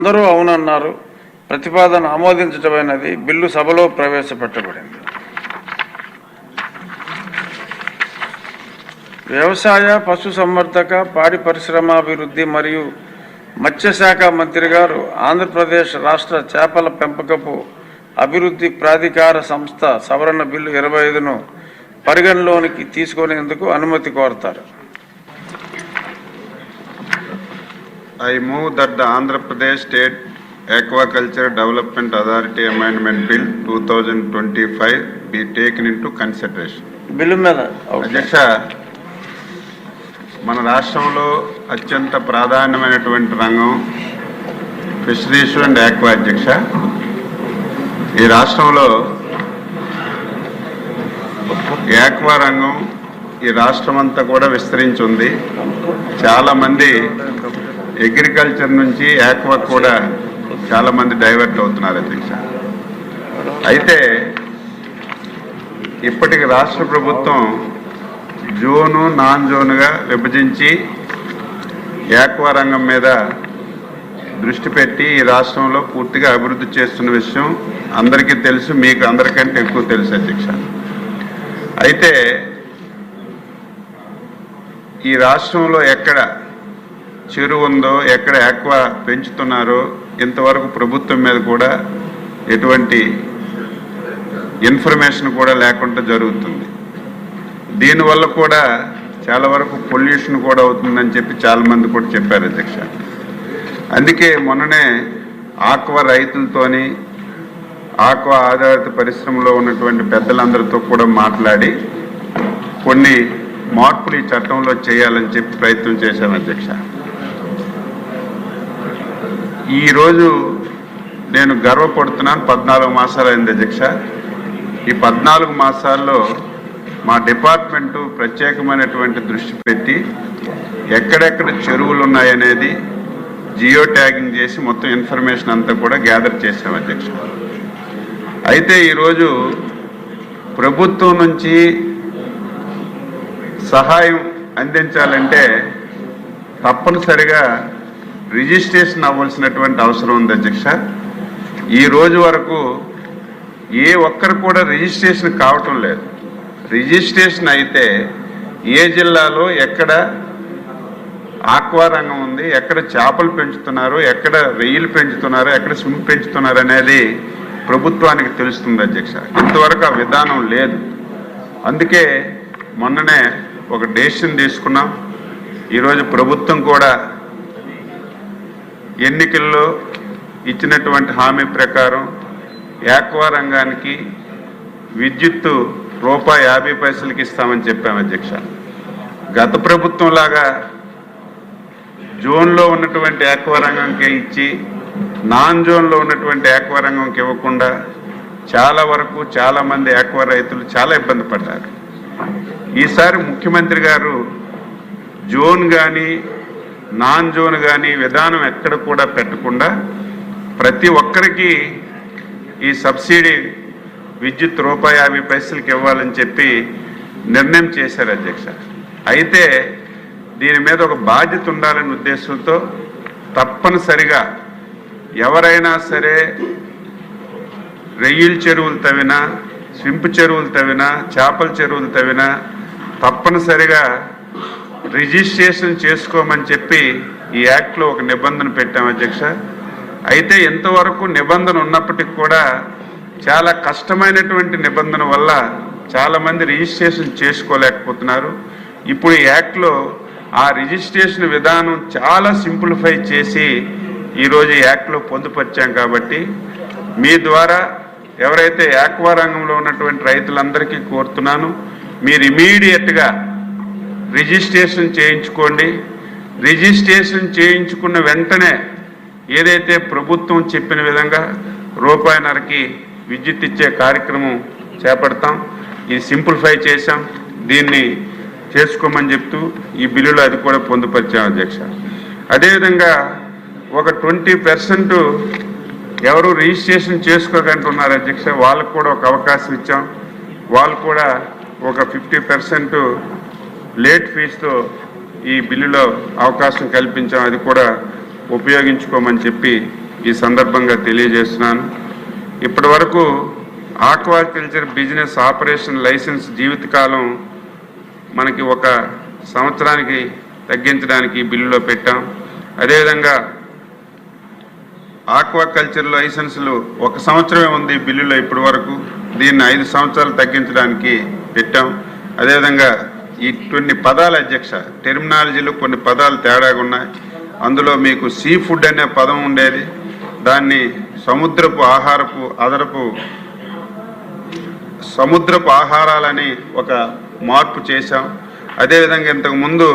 అందరూ అవునన్నారు. ప్రతిపాదన ఆమోదించడమైనది. బిల్లు సభలో ప్రవేశపెట్టబడింది. వ్యవసాయ, పశుసంవర్ధక, పాడి పరిశ్రమాభివృద్ధి మరియు మత్స్యశాఖ మంత్రి గారు ఆంధ్రప్రదేశ్ రాష్ట్ర చేపల పెంపకపు అభివృద్ధి ప్రాధికార సంస్థ సవరణ బిల్లు 25ను పరిగణలోనికి తీసుకునేందుకు అనుమతి కోరతారు. I move that the Andhra Pradesh State Aquaculture Development Authority Amendment Bill 2025 be taken into consideration. Bill మీద అధ్యక్ష, మన రాష్ట్రంలో అత్యంత ప్రాధాన్యమైనటువంటి రంగం ఫిషరీస్ అండ్ ఆక్వా. అధ్యక్ష, ఈ రాష్ట్రంలో ఆక్వా రంగం ఈ రాష్ట్రం అంతా కూడా విస్తరించి ఉంది. చాలామంది అగ్రికల్చర్ నుంచి ఆక్వా కూడా చాలామంది డైవర్ట్ అవుతున్నారు. అధ్యక్ష, అయితే ఇప్పటికి రాష్ట్ర ప్రభుత్వం జోను, నాన్ జోన్గా విభజించి ఆక్వా రంగం మీద దృష్టి పెట్టి ఈ రాష్ట్రంలో పూర్తిగా అభివృద్ధి చేస్తున్న విషయం అందరికీ తెలుసు, మీకు అందరికంటే ఎక్కువ తెలుసు. అధ్యక్ష, అయితే ఈ రాష్ట్రంలో ఎక్కడ చెరువు ఉందో, ఎక్కడ ఆక్వా పెంచుతున్నారో ఇంతవరకు ప్రభుత్వం మీద కూడా ఎటువంటి ఇన్ఫర్మేషన్ కూడా లేకుండా జరుగుతుంది. దీనివల్ల కూడా చాలా వరకు పొల్యూషన్ కూడా అవుతుందని చెప్పి చాలామంది కూడా చెప్పారు. అధ్యక్ష, అందుకే మొన్ననే ఆక్వా రైతులతోని, ఆక్వా ఆధారిత పరిశ్రమలో ఉన్నటువంటి పెద్దలందరితో కూడా మాట్లాడి కొన్ని మార్పులు ఈ చట్టంలో చేయాలని చెప్పి ప్రయత్నం చేశాను. అధ్యక్ష, ఈరోజు నేను గర్వపడుతున్నాను. 14 మాసాలు అయింది. అధ్యక్ష, ఈ 14 మాసాల్లో మా డిపార్ట్మెంటు ప్రత్యేకమైనటువంటి దృష్టి పెట్టి ఎక్కడెక్కడ చెరువులు ఉన్నాయనేది జియో ట్యాగింగ్ చేసి మొత్తం ఇన్ఫర్మేషన్ అంతా కూడా గ్యాదర్ చేశాం. అధ్యక్ష, అయితే ఈరోజు ప్రభుత్వం నుంచి సహాయం అందించాలంటే తప్పనిసరిగా రిజిస్ట్రేషన్ అవ్వాల్సినటువంటి అవసరం ఉంది. అధ్యక్ష, ఈ రోజు వరకు ఏ ఒక్కరు కూడా రిజిస్ట్రేషన్ కావటం లేదు. రిజిస్ట్రేషన్ అయితే ఏ జిల్లాలో ఎక్కడ ఆక్వా రంగం ఉంది, ఎక్కడ చేపలు పెంచుతున్నారు, ఎక్కడ రొయ్యలు పెంచుతున్నారు, ఎక్కడ స్విమ్ పెంచుతున్నారు అనేది ప్రభుత్వానికి తెలుస్తుంది. అధ్యక్ష, ఇంతవరకు ఆ విధానం లేదు. అందుకే మొన్ననే ఒక డెసిషన్ తీసుకున్నాం. ఈరోజు ప్రభుత్వం కూడా ఎన్నికల్లో ఇచ్చినటువంటి హామీ ప్రకారం ఆక్వా రంగానికి విద్యుత్తు ₹50 ఇస్తామని చెప్పాము. అధ్యక్ష, గత ప్రభుత్వం లాగా జోన్లో ఉన్నటువంటి ఆక్వా రంగంకే ఇచ్చి నాన్ జోన్లో ఉన్నటువంటి ఆక్వా రంగంకి ఇవ్వకుండా చాలా వరకు చాలామంది ఆక్వా రైతులు చాలా ఇబ్బంది పడ్డారు. ఈసారి ముఖ్యమంత్రి గారు జోన్ కానీ నాన్ జోన్ కానీ విధానం ఎక్కడ కూడా పెట్టకుండా ప్రతి ఒక్కరికి ఈ సబ్సిడీ విద్యుత్ ₹50 ఇవ్వాలని చెప్పి నిర్ణయం చేశారు. అధ్యక్ష, అయితే దీని మీద ఒక బాధ్యత ఉండాలనే ఉద్దేశంతో తప్పనిసరిగా ఎవరైనా సరే రొయ్యల చెరువులు తవ్వినా, స్వింపు చెరువులు తవ్వినా, చేపల చెరువులు తవ్వినా తప్పనిసరిగా రిజిస్ట్రేషన్ చేసుకోమని చెప్పి ఈ యాక్ట్లో ఒక నిబంధన పెట్టాం. అధ్యక్ష, అయితే ఎంతవరకు నిబంధన ఉన్నప్పటికీ కూడా చాలా కష్టమైనటువంటి నిబంధన వల్ల చాలామంది రిజిస్ట్రేషన్ చేసుకోలేకపోతున్నారు. ఇప్పుడు ఈ యాక్ట్లో ఆ రిజిస్ట్రేషన్ విధానం చాలా సింప్లిఫై చేసి ఈరోజు ఈ యాక్ట్లో పొందుపరిచాం. కాబట్టి మీ ద్వారా ఎవరైతే ఆక్వా రంగంలో ఉన్నటువంటి రైతులందరికీ కోరుతున్నాను, మీరు ఇమీడియట్గా రిజిస్ట్రేషన్ చేయించుకోండి. రిజిస్ట్రేషన్ చేయించుకున్న వెంటనే ఏదైతే ప్రభుత్వం చెప్పిన విధంగా ₹1.5కి విద్యుత్ ఇచ్చే కార్యక్రమం చేపడతాం. ఇది సింప్లిఫై చేశాం. దీన్ని చేసుకోమని చెప్తూ ఈ బిల్లులో అది కూడా పొందుపరిచాం. అధ్యక్ష, అదేవిధంగా ఒక 20% ఎవరు రిజిస్ట్రేషన్ చేసుకోగంటున్నారు. అధ్యక్ష, వాళ్ళకు కూడా ఒక అవకాశం ఇచ్చాం. వాళ్ళు కూడా ఒక 50% లేట్ ఫీజుతో ఈ బిల్లులో అవకాశం కల్పించాం. అది కూడా ఉపయోగించుకోమని చెప్పి ఈ సందర్భంగా తెలియజేస్తున్నాను. ఇప్పటి వరకు ఆక్వాకల్చర్ బిజినెస్ ఆపరేషన్ లైసెన్స్ జీవితకాలం మనకి 1 సంవత్సరానికి తగ్గించడానికి బిల్లులో పెట్టాం. అదేవిధంగా ఆక్వాకల్చర్ లైసెన్సులు 1 సంవత్సరమే ఉంది బిల్లులో ఇప్పటి వరకు, దీన్ని 5 సంవత్సరాలు తగ్గించడానికి పెట్టాం. అదేవిధంగా ఈ కొన్ని పదాల అధ్యక్ష టెర్మినాలజీలో కొన్ని పదాలు తేడాగా ఉన్నాయి. అందులో మీకు సీ ఫుడ్ అనే పదం ఉండేది, దాన్ని సముద్రపు ఆహారాలని ఒక మార్పు చేశాం. అదేవిధంగా ఇంతకుముందు